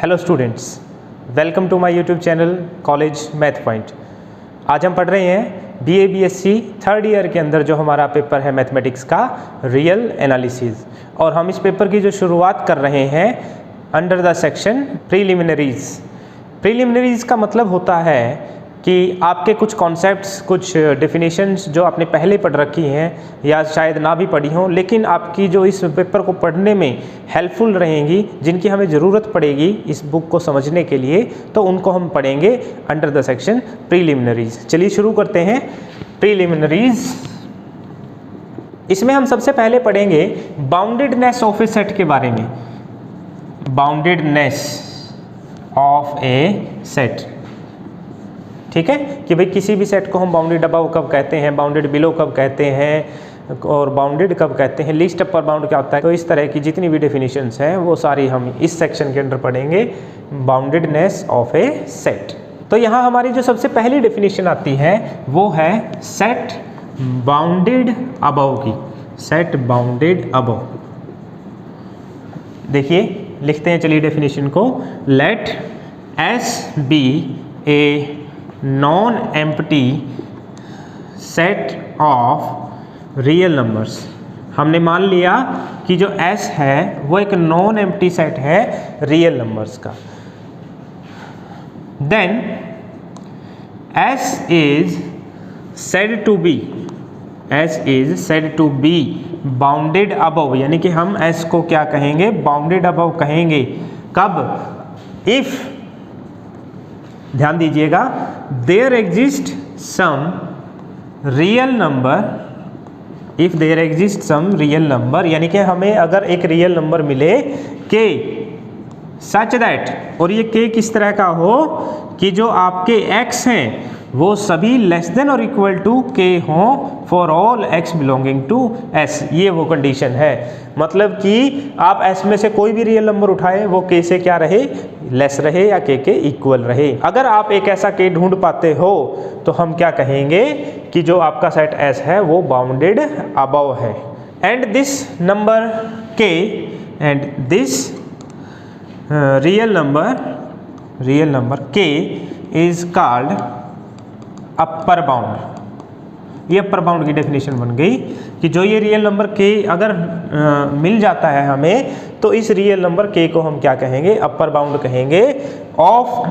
Hello students, welcome to my YouTube channel college math point. आज हम पढ़ रहे हैं बीए बीएससी थर्ड ईयर के अंदर जो हमारा पेपर है मैथमेटिक्स का रियल एनालिसिस, और हम इस पेपर की जो शुरुआत कर रहे हैं अंडर द सेक्शन प्रीलिमिनरीज। प्रीलिमिनरीज का मतलब होता है कि आपके कुछ कॉन्सेप्ट्स, कुछ डेफिनेशंस जो आपने पहले पढ़ रखी हैं या शायद ना भी पढ़ी हों, लेकिन आपकी जो इस पेपर को पढ़ने में हेल्पफुल रहेंगी, जिनकी हमें ज़रूरत पड़ेगी इस बुक को समझने के लिए, तो उनको हम पढ़ेंगे अंडर द सेक्शन प्रीलिमिनरीज। चलिए शुरू करते हैं प्रीलिमिनरीज। इसमें हम सबसे पहले पढ़ेंगे बाउंडेडनेस ऑफ ए सेट के बारे में। बाउंडेडनेस ऑफ ए सेट, ठीक है, कि भाई किसी भी सेट को हम बाउंडेड अबव कब कहते हैं, बाउंडेड बिलो कब कहते हैं और बाउंडेड कब कहते हैं, लीस्ट अपर बाउंड क्या होता है। तो इस तरह की जितनी भी डेफिनेशंस हैं वो सारी हम इस सेक्शन के अंदर पढ़ेंगे, बाउंडेडनेस ऑफ ए सेट। तो यहाँ हमारी जो सबसे पहली डेफिनेशन आती है वो है सेट बाउंडेड अबव की। सेट बाउंडेड अबव, देखिए लिखते हैं, चलिए डेफिनेशन को। Let S be a non empty set of real numbers. हमने मान लिया कि जो S है वो एक नॉन एम्प्टी सेट है रियल नंबर्स का। Then S is said to be, S is said to be bounded above, यानी कि हम S को क्या कहेंगे, बाउंडेड अबव कहेंगे। कब? इफ, ध्यान दीजिएगा, there exist some real number, if there exist some real number, यानी कि हमें अगर एक रियल नंबर मिले के सच दैट, और ये के किस तरह का हो कि जो आपके x हैं वो सभी लेस देन और इक्वल टू के हों for all x belonging to s। ये वो कंडीशन है, मतलब कि आप s में से कोई भी रियल नंबर उठाएं वो k से क्या रहे, लेस रहे या k के इक्वल रहे। अगर आप एक ऐसा k ढूंढ पाते हो तो हम क्या कहेंगे कि जो आपका सेट s है वो बाउंडेड अबव है। And this number k and this real number k is called upper bound. ये अपर बाउंड की डेफिनेशन बन गई कि जो ये रियल नंबर k अगर मिल जाता है हमें, तो इस रियल नंबर k को हम क्या कहेंगे, अपर बाउंड कहेंगे ऑफ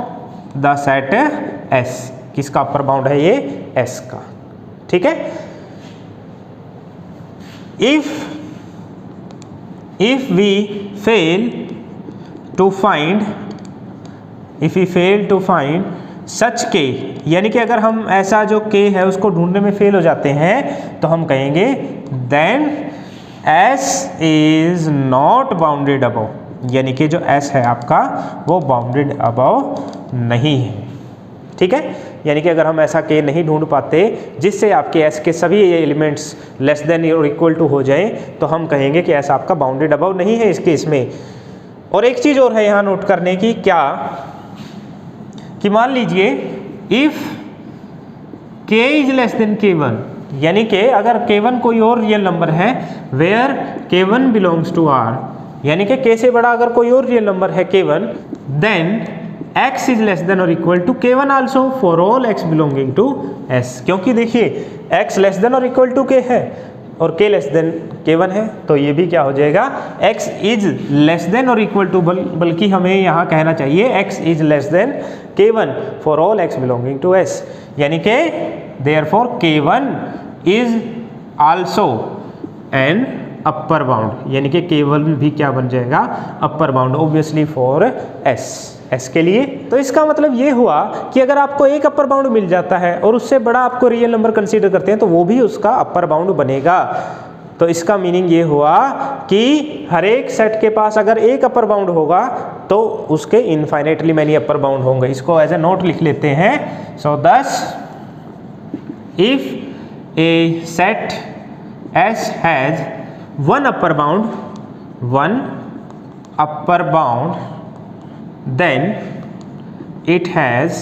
द सेट S। किसका अपर बाउंड है ये, S का, ठीक है। If we fail to find such k, यानी कि अगर हम ऐसा जो k है उसको ढूंढने में फेल हो जाते हैं तो हम कहेंगे then S is not bounded above, यानी कि जो S है आपका वो बाउंडेड अबव नहीं है, ठीक है। यानी कि अगर हम ऐसा k नहीं ढूंढ पाते जिससे आपके S के सभी एलिमेंट्स लेस देन और इक्वल टू हो जाएं, तो हम कहेंगे कि S आपका बाउंडेड अबव नहीं है इस केस में। और एक चीज़ और है यहाँ नोट करने की, क्या कि मान लीजिए if k is less than k1, यानी कि अगर k1 कोई और रियल नंबर है where k1 belongs to r, यानी कि k से बड़ा अगर कोई और रियल नंबर है k1, then x is less than और equal to k1 also for all x belonging to s। क्योंकि देखिए x लेस देन और इक्वल टू k है और k लेस देन k1 है, तो ये भी क्या हो जाएगा, x इज लेस देन और इक्वल टू, बल्कि हमें यहाँ कहना चाहिए x is less than k1 for all x belonging to s, यानी कि therefore k1 is also an upper bound, यानी कि k1 भी क्या बन जाएगा, upper bound obviously for s के लिए। तो इसका मतलब ये हुआ कि अगर आपको एक अपर बाउंड मिल जाता है और उससे बड़ा आपको रियल नंबर कंसीडर करते हैं तो वो भी उसका अपर बाउंड बनेगा। तो इसका मीनिंग ये हुआ कि हर एक सेट के पास अगर एक अपर बाउंड होगा तो उसके इनफाइनाइटली मैनी अपर बाउंड होंगे। इसको एज ए नोट लिख लेते हैं। सो दस if A set S has one upper bound then it has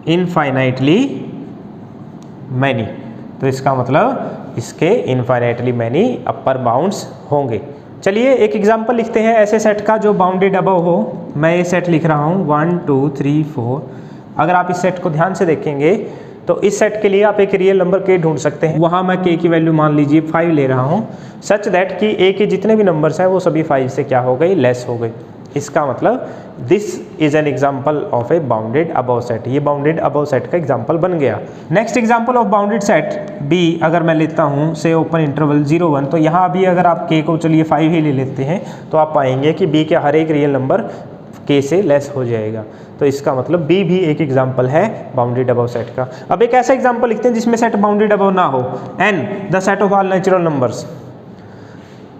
infinitely many। तो इसका मतलब इसके इनफाइनाइटली मैनी अपर बाउंड्स होंगे। चलिए एक एग्जांपल लिखते हैं ऐसे सेट का जो बाउंडेड अबव हो। मैं ये सेट लिख रहा हूँ 1 2 3 4। अगर आप इस सेट को ध्यान से देखेंगे तो इस सेट के लिए आप एक रियल नंबर k ढूंढ सकते हैं। वहाँ मैं k की वैल्यू मान लीजिए 5 ले रहा हूँ, सच दैट कि a के जितने भी नंबर्स हैं वो सभी 5 से क्या हो गई, लेस हो गई। इसका मतलब this is an example of a bounded above set. ये बाउंडेड अबव सेट का एग्जाम्पल बन गया। Next example of bounded set b अगर मैं लेता हूँ से ओपन इंटरवल 0 1, तो यहाँ भी अगर आप k को चलिए 5 ही ले लेते हैं तो आप पाएंगे कि b के हर एक रियल नंबर k से लेस हो जाएगा। तो इसका मतलब b भी एक एग्जाम्पल है बाउंडेड अबव सेट का। अब एक ऐसा एग्जाम्पल लिखते हैं जिसमें सेट बाउंडेड अबव ना हो, n the set of all natural numbers,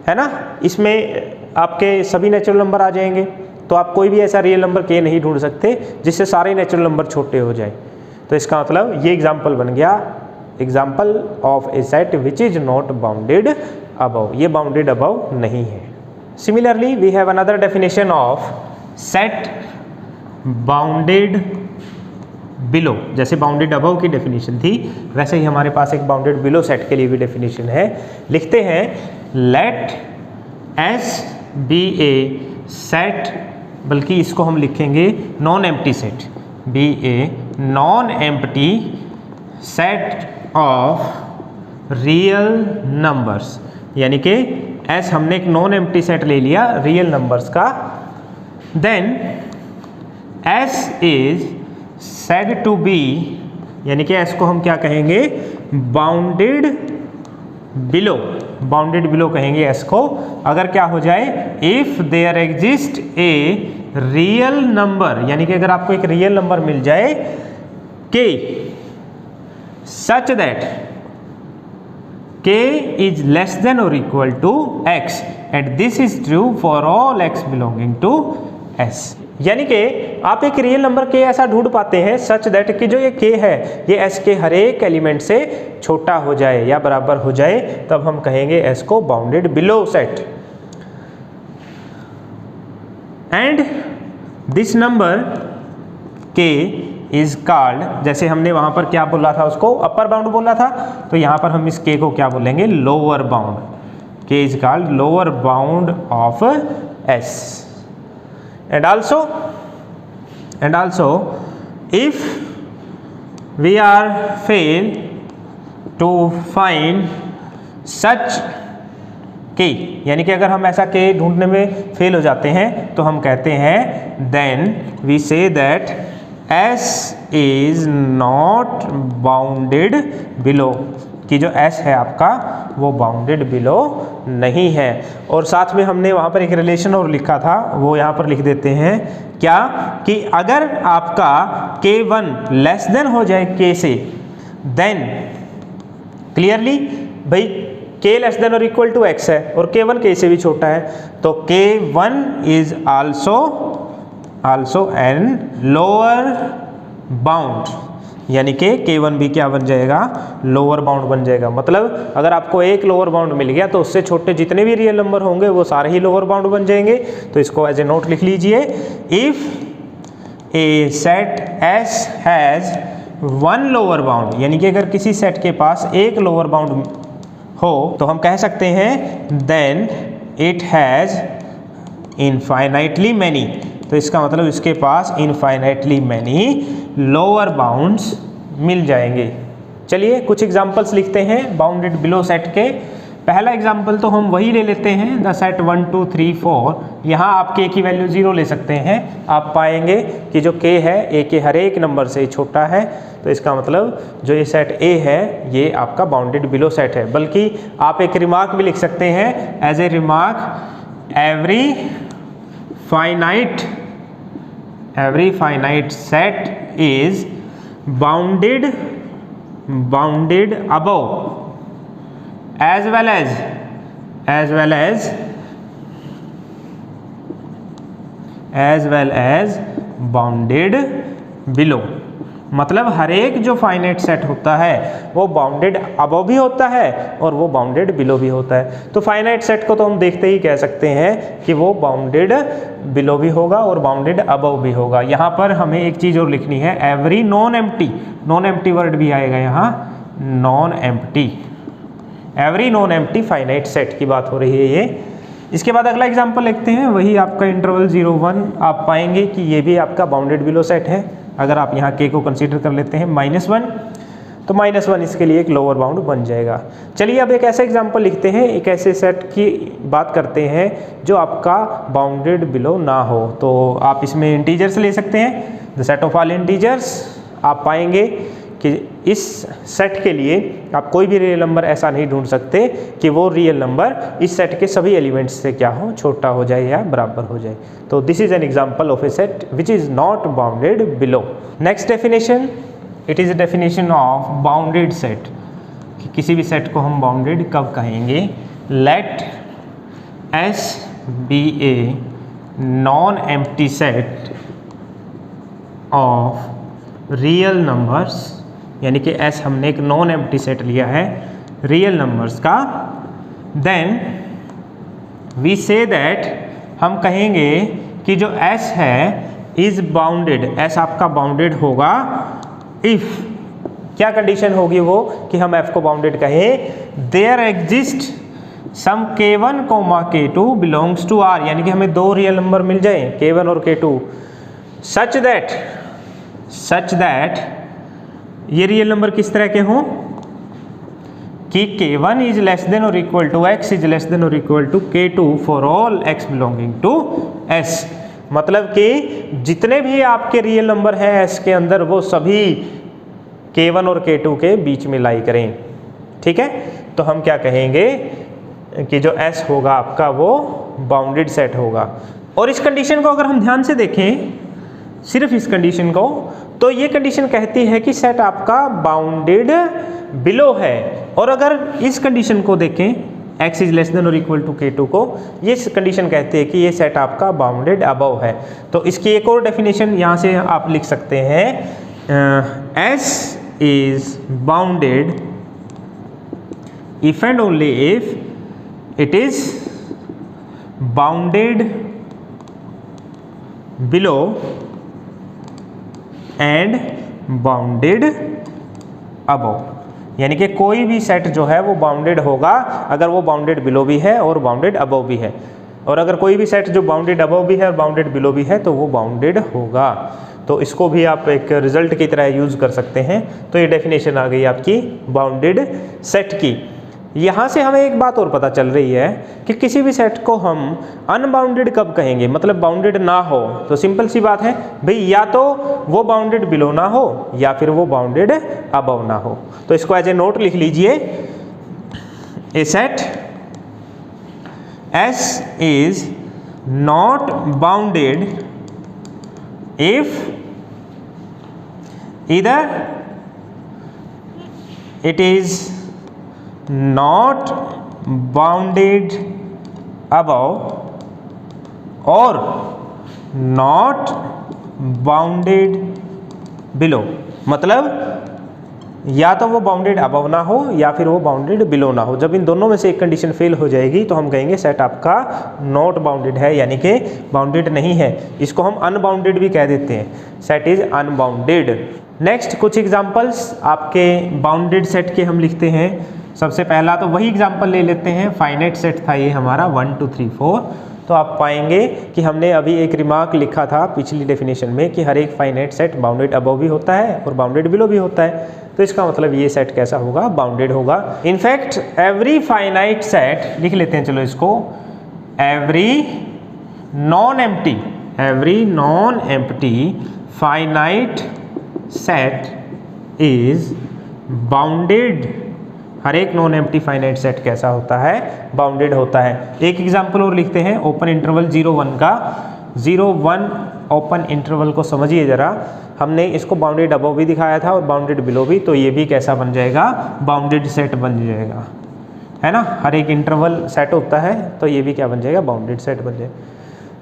है ना। इसमें आपके सभी नेचुरल नंबर आ जाएंगे, तो आप कोई भी ऐसा रियल नंबर k नहीं ढूंढ सकते जिससे सारे नेचुरल नंबर छोटे हो जाए। तो इसका मतलब ये एग्जाम्पल बन गया example of a set which is not bounded above. ये बाउंडेड अबव नहीं है। Similarly we have another definition of set bounded below. जैसे बाउंडेड अबव की डेफिनेशन थी वैसे ही हमारे पास एक बाउंडेड बिलो सेट के लिए भी डेफिनेशन है। लिखते हैं let S be a set, बल्कि इसको हम लिखेंगे non empty set, be a non empty set of real numbers. यानी कि S हमने एक नॉन एम्प्टी सेट ले लिया रियल नंबर्स का। Then S is said to be, यानी कि S को हम क्या कहेंगे, बाउंडेड बिलो। बाउंडेड बिलो कहेंगे S को अगर क्या हो जाए, if there exist a real number, यानी कि अगर आपको एक रियल नंबर मिल जाए k such that k is less than और equal to x and this is true for all x belonging to S। यानी कि आप एक रियल नंबर k ऐसा ढूंढ पाते हैं सच दैट कि जो ये k है ये S के हर एक एलिमेंट से छोटा हो जाए या बराबर हो जाए, तब हम कहेंगे S को bounded below set. And this number k is called, जैसे हमने वहां पर क्या बोला था, उसको अपर बाउंड बोला था, तो यहां पर हम इस k को क्या बोलेंगे, lower bound. k is called lower bound of S। And also if we are fail to find such k, यानी कि अगर हम ऐसा k ढूंढने में फेल हो जाते हैं तो हम कहते हैं then we say that S is not bounded below, कि जो S है आपका वो बाउंडेड बिलो नहीं है। और साथ में हमने वहाँ पर एक रिलेशन और लिखा था, वो यहाँ पर लिख देते हैं क्या, कि अगर आपका K1 लेस देन हो जाए K से, देन क्लियरली भाई K लेस देन और इक्वल टू X है और K1 K से भी छोटा है, तो K1 is also N lower bound, यानी कि K1 भी क्या बन जाएगा, लोअर बाउंड बन जाएगा। मतलब अगर आपको एक लोअर बाउंड मिल गया तो उससे छोटे जितने भी रियल नंबर होंगे वो सारे ही लोअर बाउंड बन जाएंगे। तो इसको एज ए नोट लिख लीजिए, if A set S has one lower bound, यानी कि अगर किसी सेट के पास एक लोअर बाउंड हो तो हम कह सकते हैं then it has infinitely many. तो इसका मतलब इसके पास इनफाइनाइटली मैनी लोअर बाउंड्स मिल जाएंगे। चलिए कुछ एग्जांपल्स लिखते हैं बाउंडेड बिलो सेट के। पहला एग्जांपल तो हम वही ले लेते हैं द सेट 1 2 3 4। यहाँ आप k की वैल्यू 0 ले सकते हैं। आप पाएंगे कि जो k है a के हर एक नंबर से छोटा है, तो इसका मतलब जो ये सेट A है ये आपका बाउंडेड बिलो सेट है। बल्कि आप एक रिमार्क भी लिख सकते हैं as a remark, every finite set is bounded above as well as bounded below। मतलब हर एक जो फाइनाइट सेट होता है वो बाउंडेड अबव भी होता है और वो बाउंडेड बिलो भी होता है। तो फाइनाइट सेट को तो हम देखते ही कह सकते हैं कि वो बाउंडेड बिलो भी होगा और बाउंडेड अबव भी होगा। यहाँ पर हमें एक चीज़ और लिखनी है, एवरी नॉन एम्प्टी वर्ड भी आएगा यहाँ, non empty, every non empty finite set की बात हो रही है ये। इसके बाद अगला एग्जांपल लिखते हैं, वही आपका इंटरवल 0 1। आप पाएंगे कि ये भी आपका बाउंडेड बिलो सेट है। अगर आप यहाँ k को कंसीडर कर लेते हैं -1, तो -1 इसके लिए एक लोअर बाउंड बन जाएगा। चलिए अब एक ऐसा एग्जांपल लिखते हैं, एक ऐसे सेट की बात करते हैं जो आपका बाउंडेड बिलो ना हो। तो आप इसमें इंटीजर्स ले सकते हैं, the set of all integers. आप पाएंगे कि इस सेट के लिए आप कोई भी रियल नंबर ऐसा नहीं ढूंढ सकते कि वो रियल नंबर इस सेट के सभी एलिमेंट्स से क्या हो, छोटा हो जाए या बराबर हो जाए। तो this is an example of a set which is not bounded below. Next definition, it is a definition of bounded set. कि किसी भी सेट को हम बाउंडेड कब कहेंगे? Let S be a non empty set of real numbers, यानी कि S हमने एक नॉन एम्प्टी सेट लिया है रियल नंबर्स का। देन वी से दैट, हम कहेंगे कि जो S है इज बाउंडेड, S आपका बाउंडेड होगा इफ, क्या कंडीशन होगी वो कि हम F को बाउंडेड कहें, there exist some k1, k2 belongs to R, यानी कि हमें दो रियल नंबर मिल जाए k1 और k2 सच दैट ये रियल नंबर किस तरह के हों कि k1 इज लेस देन और equal to x is less than और equal to k2 for all x belonging to S। मतलब कि जितने भी आपके रियल नंबर हैं S के अंदर वो सभी k1 और k2 के बीच में लाई करें। ठीक है, तो हम क्या कहेंगे कि जो S होगा आपका वो बाउंडेड सेट होगा। और इस कंडीशन को अगर हम ध्यान से देखें, सिर्फ इस कंडीशन को, तो ये कंडीशन कहती है कि सेट आपका बाउंडेड बिलो है। और अगर इस कंडीशन को देखें, x इज लेस देन और इक्वल टू k2 को, ये कंडीशन कहती है कि ये सेट आपका बाउंडेड अबव है। तो इसकी एक और डेफिनेशन यहाँ से आप लिख सकते हैं, S is bounded if and only if it is bounded below and bounded above, यानी कि कोई भी सेट जो है वो बाउंडेड होगा अगर वो बाउंडेड बिलो भी है और बाउंडेड अबव भी है। और अगर कोई भी सेट जो बाउंडेड अबव भी है और बाउंडेड बिलो भी है तो वो बाउंडेड होगा। तो इसको भी आप एक रिजल्ट की तरह यूज कर सकते हैं। तो ये डेफिनेशन आ गई आपकी बाउंडेड सेट की। यहाँ से हमें एक बात और पता चल रही है कि किसी भी सेट को हम अनबाउंडेड कब कहेंगे, मतलब बाउंडेड ना हो। तो सिंपल सी बात है भाई, या तो वो बाउंडेड बिलो ना हो या फिर वो बाउंडेड अबव ना हो। तो इसको एज ए नोट लिख लीजिए, ए set S is not bounded if either it is not bounded above or not bounded below। मतलब या तो वो बाउंडेड अबव ना हो या फिर वो बाउंडेड बिलो ना हो। जब इन दोनों में से एक कंडीशन फेल हो जाएगी तो हम कहेंगे सेट आपका नॉट बाउंडेड है, यानी कि बाउंडेड नहीं है। इसको हम अनबाउंडेड भी कह देते हैं, सेट इज अनबाउंडेड। नेक्स्ट कुछ एग्जांपल्स आपके बाउंडेड सेट के हम लिखते हैं। सबसे पहला तो वही एग्जांपल ले लेते हैं, फाइनाइट सेट था ये हमारा 1 2 3 4। तो आप पाएंगे कि हमने अभी एक रिमार्क लिखा था पिछली डेफिनेशन में कि हर एक फाइनाइट सेट बाउंडेड अबव भी होता है और बाउंडेड बिलो भी होता है। तो इसका मतलब ये सेट कैसा होगा, बाउंडेड होगा। इनफैक्ट एवरी फाइनाइट सेट लिख लेते हैं, चलो इसको, every non empty finite set is bounded. हर एक नॉन एम्प्टी फाइनाइट सेट कैसा होता है, बाउंडेड होता है। एक एग्जांपल और लिखते हैं ओपन इंटरवल 0 1 का। 0 1 ओपन इंटरवल को समझिए जरा, हमने इसको बाउंडेड अबव भी दिखाया था और बाउंडेड बिलो भी, तो ये भी कैसा बन जाएगा, बाउंडेड सेट बन जाएगा, है ना। हर एक इंटरवल सेट होता है तो ये भी क्या बन जाएगा, बाउंडेड सेट बन जाएगा।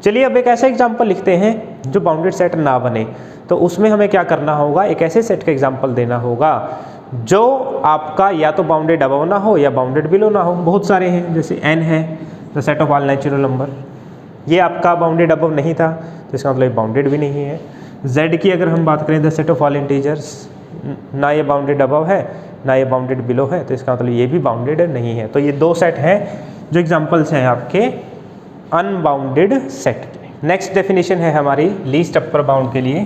चलिए अब एक ऐसा एग्जांपल लिखते हैं जो बाउंडेड सेट ना बने। तो उसमें हमें क्या करना होगा, एक ऐसे सेट का एग्जांपल देना होगा जो आपका या तो बाउंडेड अबव ना हो या बाउंडेड बिलो ना हो। बहुत सारे हैं, जैसे n है the set of all natural number, ये आपका बाउंडेड अबव नहीं था तो इसका मतलब बाउंडेड भी नहीं है। z की अगर हम बात करें the set of all integers, ना ये बाउंडेड अबव है ना ये बाउंडेड बिलो है, तो इसका मतलब ये भी बाउंडेड नहीं है। तो ये दो सेट हैं जो एग्जांपल्स हैं आपके अनबाउंडेड सेट के। नेक्स्ट डेफिनेशन है हमारी लीस्ट अपर बाउंड के लिए।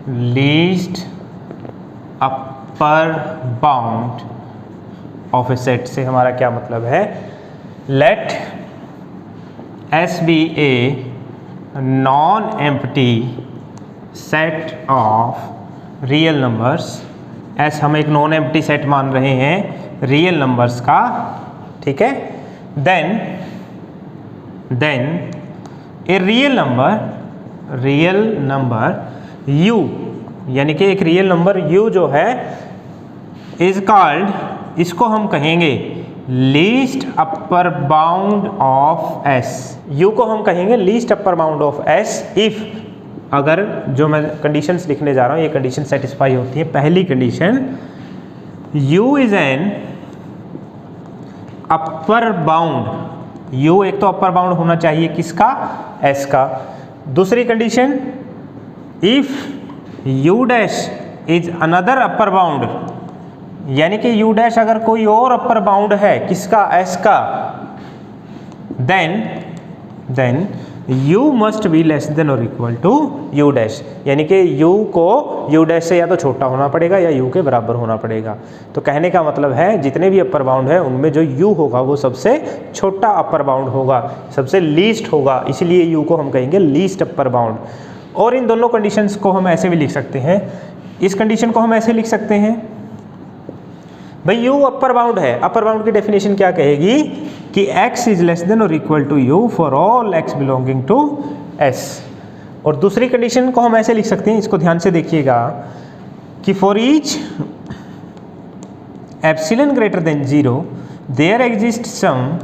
Least upper bound of a set से हमारा क्या मतलब है? Let S be a non empty set of real numbers. S हम एक नॉन एम्प्टी सेट मान रहे हैं रियल नंबर्स का, ठीक है। Then a real number u, यानी कि एक रियल नंबर u जो है इज कॉल्ड, इसको हम कहेंगे least upper bound of s। u को हम कहेंगे least upper bound of s if, अगर जो मैं कंडीशंस लिखने जा रहा हूँ ये कंडीशन सेटिस्फाई होती है। पहली condition, u is an upper bound. u एक तो अपर बाउंड होना चाहिए किसका? s का। दूसरी condition, if u dash is another upper bound, यानी कि u डैश अगर कोई और अपर बाउंड है किसका? s का, then u must be less than और इक्वल टू u डैश, यानी कि u को u डैश से या तो छोटा होना पड़ेगा या u के बराबर होना पड़ेगा। तो कहने का मतलब है जितने भी अपर बाउंड है उनमें जो u होगा वो सबसे छोटा अपर बाउंड होगा, सबसे लीस्ट होगा, इसलिए u को हम कहेंगे लीस्ट अपर बाउंड। और इन दोनों कंडीशंस को हम ऐसे भी लिख सकते हैं। इस कंडीशन को हम ऐसे लिख सकते हैं, भाई u अपर बाउंड है। अपर बाउंड की डेफिनेशन क्या कहेगी कि x इज लेस देन और equal to u for all x belonging to s। और दूसरी कंडीशन को हम ऐसे लिख सकते हैं, इसको ध्यान से देखिएगा, कि for each epsilon greater than 0 there exist some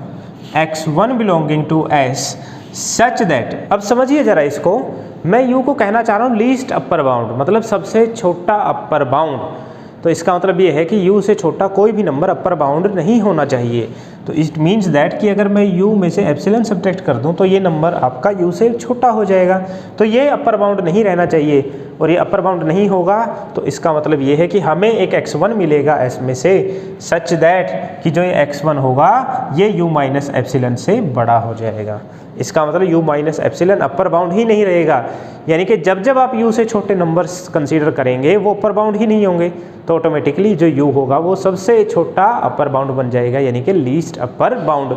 x1 belonging to s such that. अब समझिए जरा इसको, मैं u को कहना चाह रहा हूँ लीस्ट अपर बाउंड, मतलब सबसे छोटा अपर बाउंड। तो इसका मतलब ये है कि u से छोटा कोई भी नंबर अपर बाउंड नहीं होना चाहिए। तो इट मीन्स दैट कि अगर मैं u में से एप्सिलॉन सब्ट्रैक्ट कर दूं तो ये नंबर आपका u से छोटा हो जाएगा, तो ये अपर बाउंड नहीं रहना चाहिए। और ये अपर बाउंड नहीं होगा तो इसका मतलब ये है कि हमें एक x1 मिलेगा s में से, सच दैट कि जो ये x1 होगा ये u माइनस एप्सिलॉन से बड़ा हो जाएगा। इसका मतलब u minus epsilon upper bound ही नहीं रहेगा, यानी कि जब जब आप u से छोटे नंबर्स कंसीडर करेंगे वो अपर बाउंड ही नहीं होंगे, तो ऑटोमेटिकली जो u होगा वो सबसे छोटा अपर बाउंड बन जाएगा, यानी कि लीस्ट अपर बाउंड।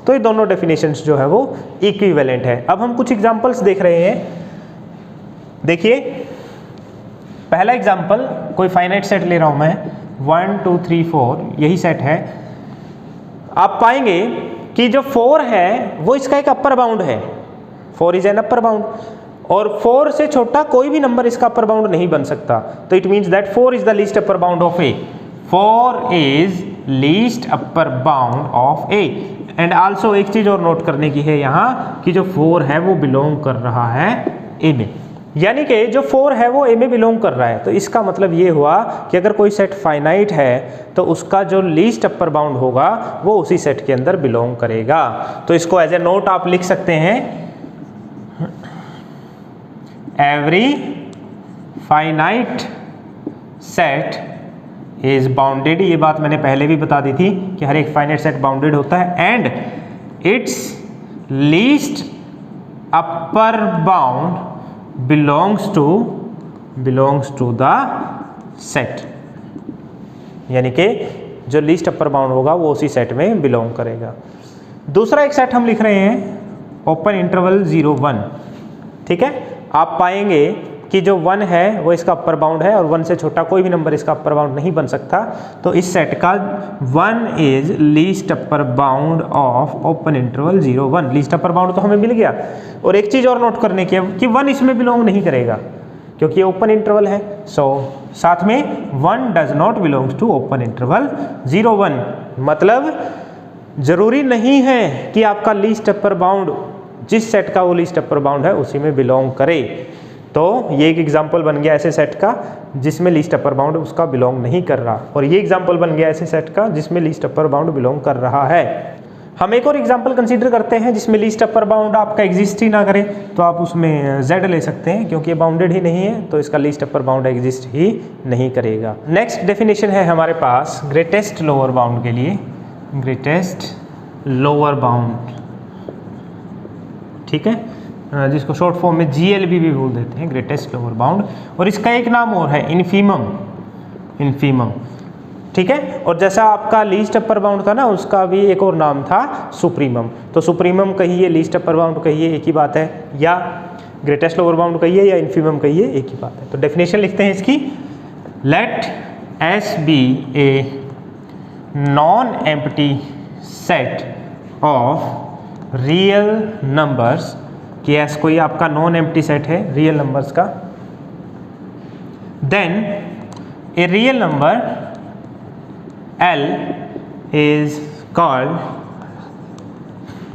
तो ये दोनों डेफिनेशंस जो है वो इक्विवेलेंट है। अब हम कुछ एग्जांपल्स देख रहे हैं। देखिए पहला एग्जांपल, कोई फाइनाइट सेट ले रहा हूं मैं, 1 2 3 4 यही सेट है। आप पाएंगे कि जो 4 है वो इसका एक अपर बाउंड है, 4 इज एन अपर बाउंड, और 4 से छोटा कोई भी नंबर इसका अपर बाउंड नहीं बन सकता। तो it means that 4 is the least upper bound of A. 4 is least upper bound of A. And also एक चीज और नोट करने की है यहाँ कि जो 4 है वो बिलोंग कर रहा है ए में, यानी कि जो 4 है वो ए में बिलोंग कर रहा है। तो इसका मतलब ये हुआ कि अगर कोई सेट फाइनाइट है तो उसका जो लीस्ट अपर बाउंड होगा वो उसी सेट के अंदर बिलोंग करेगा। तो इसको एज ए नोट आप लिख सकते हैं, every finite set is bounded. ये बात मैंने पहले भी बता दी थी कि हर एक फाइनाइट सेट बाउंडेड होता है, and it's least upper bound belongs to the set, यानी कि जो लीस्ट अपर बाउंड होगा वो उसी सेट में बिलोंग करेगा। दूसरा एक सेट हम लिख रहे हैं ओपन इंटरवल 0 1, ठीक है। आप पाएंगे कि जो 1 है वो इसका अपर बाउंड है और 1 से छोटा कोई भी नंबर इसका अपर बाउंड नहीं बन सकता। तो इस सेट का 1 is least upper bound of open interval 0 1। Least upper bound तो हमें मिल गया। और एक चीज और नोट करने की है कि 1 इसमें बिलोंग नहीं करेगा क्योंकि ये ओपन इंटरवल है। सो साथ में 1 does not belongs to open interval 0 1। मतलब जरूरी नहीं है कि आपका लीस्ट अपर बाउंड जिस सेट का वो लीस्ट अपर बाउंड है उसी में बिलोंग करे। तो ये एक एग्जाम्पल बन गया ऐसे सेट का जिसमें लीस्ट अपर बाउंड उसका बिलोंग नहीं कर रहा, और ये एग्जाम्पल बन गया ऐसे सेट का जिसमें लीस्ट अपर बाउंड बिलोंग कर रहा है। हम एक और एग्जाम्पल कंसीडर करते हैं जिसमें लीस्ट अपर बाउंड आपका एग्जिस्ट ही ना करे, तो आप उसमें z ले सकते हैं क्योंकि ये बाउंडेड ही नहीं है, तो इसका लीस्ट अपर बाउंड एग्जिस्ट ही नहीं करेगा। नेक्स्ट डेफिनेशन है हमारे पास ग्रेटेस्ट लोअर बाउंड के लिए। ग्रेटेस्ट लोअर बाउंड ठीक है, जिसको शॉर्ट फॉर्म में GLB भी बोल देते हैं, ग्रेटेस्ट लोअर बाउंड। और इसका एक नाम और है इन्फीमम, इन्फीमम, ठीक है। और जैसा आपका लीस्ट अपर बाउंड था ना, उसका भी एक और नाम था सुप्रीमम। तो सुप्रीमम कहिए, लीस्ट अपर बाउंड कहिए, एक ही बात है, या ग्रेटेस्ट लोअर बाउंड कहिए या इन्फीमम कहिए, एक ही बात है। तो डेफिनेशन लिखते हैं इसकी, late S be a non-empty set of real numbers, कि S कोई आपका नॉन एम्प्टी सेट है रियल नंबर्स का, then a real number L is called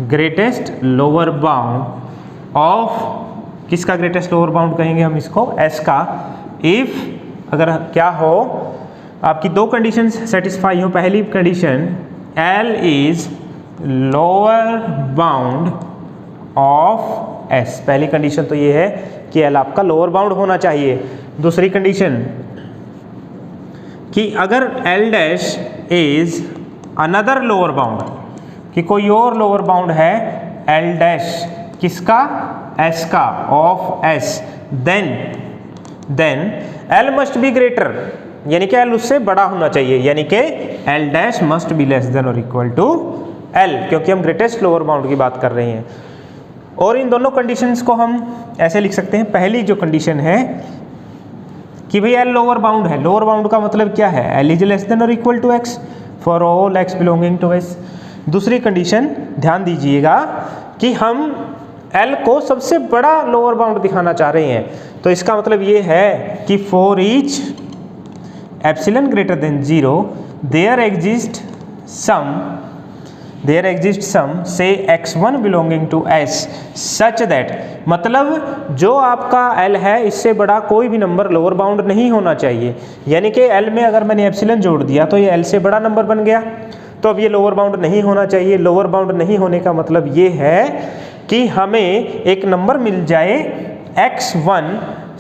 greatest lower bound of, किसका ग्रेटेस्ट लोअर बाउंड कहेंगे हम इसको, S का, इफ अगर क्या हो, आपकी दो कंडीशंस सेटिस्फाई हो। पहली condition L is lower bound of S, पहली कंडीशन तो ये है कि L आपका लोअर बाउंड होना चाहिए। दूसरी कंडीशन कि अगर L dash is another lower bound, कि कोई और लोअर बाउंड है L डैश किसका, S का, of S, then L must be greater, यानी कि L उससे बड़ा होना चाहिए, यानी कि L dash must be less than और इक्वल टू L, क्योंकि हम ग्रेटेस्ट लोअर बाउंड की बात कर रहे हैं। और इन दोनों कंडीशंस को हम ऐसे लिख सकते हैं, पहली जो कंडीशन है कि भाई L लोअर बाउंड है, लोअर बाउंड का मतलब क्या है, L इज लेस देन और equal to X for all X belonging to S। दूसरी कंडीशन ध्यान दीजिएगा कि हम L को सबसे बड़ा लोअर बाउंड दिखाना चाह रहे हैं, तो इसका मतलब ये है कि for each epsilon greater than 0 there exist some से x1 belonging to S such that, मतलब जो आपका L है इससे बड़ा कोई भी नंबर लोअर बाउंड नहीं होना चाहिए, यानी कि L में अगर मैंने एप्सिलॉन जोड़ दिया तो ये L से बड़ा नंबर बन गया, तो अब ये लोअर बाउंड नहीं होना चाहिए। लोअर बाउंड नहीं होने का मतलब ये है कि हमें एक नंबर मिल जाए x1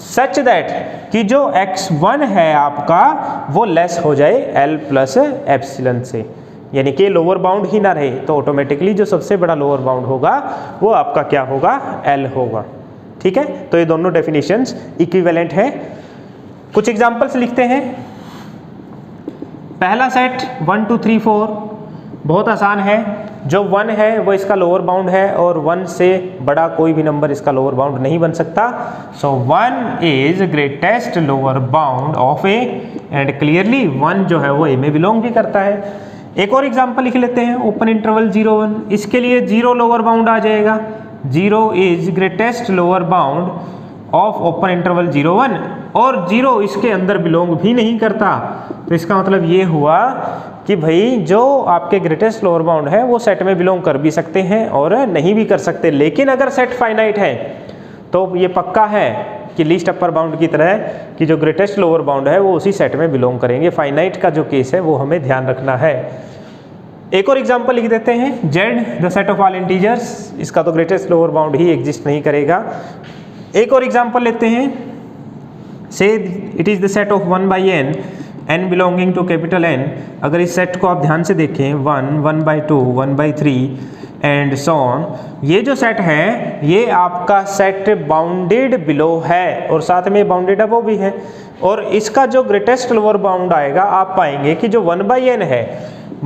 सच दैट कि जो x1 है आपका वो लेस हो जाए L प्लस एप्सिलॉन से, यानी कि लोअर बाउंड ही ना रहे, तो ऑटोमेटिकली जो सबसे बड़ा लोअर बाउंड होगा वो आपका क्या होगा, L होगा, ठीक है। तो ये दोनों डेफिनेशंस इक्विवेलेंट है। कुछ एग्जांपल्स लिखते हैं। पहला सेट 1 2 3 4 बहुत आसान है, जो 1 है वो इसका लोअर बाउंड है और 1 से बड़ा कोई भी नंबर इसका लोअर बाउंड नहीं बन सकता। सो 1 is greatest lower bound of A, and clearly 1 जो है वो A में बिलोंग भी करता है। एक और एग्जांपल लिख लेते हैं, ओपन इंटरवल 0 1, इसके लिए 0 लोअर बाउंड आ जाएगा, 0 is greatest lower bound of open interval 0 1, और 0 इसके अंदर बिलोंग भी नहीं करता, तो इसका मतलब ये हुआ कि भाई जो आपके ग्रेटेस्ट लोअर बाउंड है वो सेट में बिलोंग कर भी सकते हैं और नहीं भी कर सकते। लेकिन अगर सेट फाइनाइट है तो ये पक्का है कि लीस्ट अपर बाउंड की तरह कि जो ग्रेटेस्ट लोअर बाउंड है वो उसी सेट में बिलोंग करेंगे। फाइनाइट का जो केस है वो हमें ध्यान रखना है। एक और एग्जांपल लिख देते हैं, Z the set of all integers, इसका तो ग्रेटेस्ट लोअर बाउंड ही एग्जिस्ट नहीं करेगा। एक और एग्जांपल लेते हैं, say it is the set of 1 by n belonging to capital N। अगर इस सेट को आप ध्यान से देखें, 1 1 by 2 1 by 3 and so on, ये जो सेट है ये आपका सेट बाउंडेड बिलो है और साथ में बाउंडेड अबव भी है, और इसका जो ग्रेटेस्ट लोअर बाउंड आएगा आप पाएंगे कि जो 1 by n है,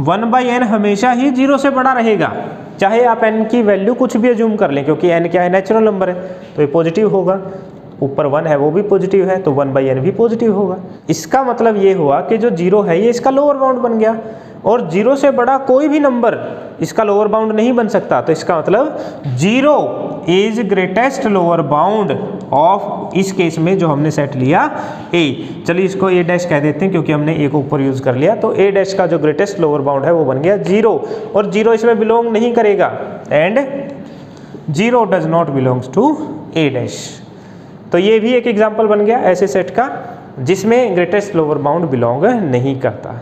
1 by n हमेशा ही 0 से बड़ा रहेगा, चाहे आप n की वैल्यू कुछ भी अज्यूम कर लें, क्योंकि n क्या है, नेचुरल नंबर है, तो ये पॉजिटिव होगा। ऊपर 1 है वो भी पॉजिटिव है, तो 1 by n भी पॉजिटिव होगा। इसका मतलब ये हुआ कि जो 0 है ये इसका लोअर बाउंड बन गया, और 0 से बड़ा कोई भी नंबर इसका लोअर बाउंड नहीं बन सकता, तो इसका मतलब 0 is greatest lower bound of, इस केस में जो हमने सेट लिया A। चलिए इसको A डैश कह देते हैं क्योंकि हमने A को ऊपर यूज कर लिया, तो A डैश का जो ग्रेटेस्ट लोअर बाउंड है वो बन गया 0, और 0 इसमें बिलोंग नहीं करेगा, and 0 does not belongs to A dash. तो ये भी एक एग्जाम्पल बन गया ऐसे सेट का जिसमें ग्रेटेस्ट लोअर बाउंड बिलोंग नहीं करता।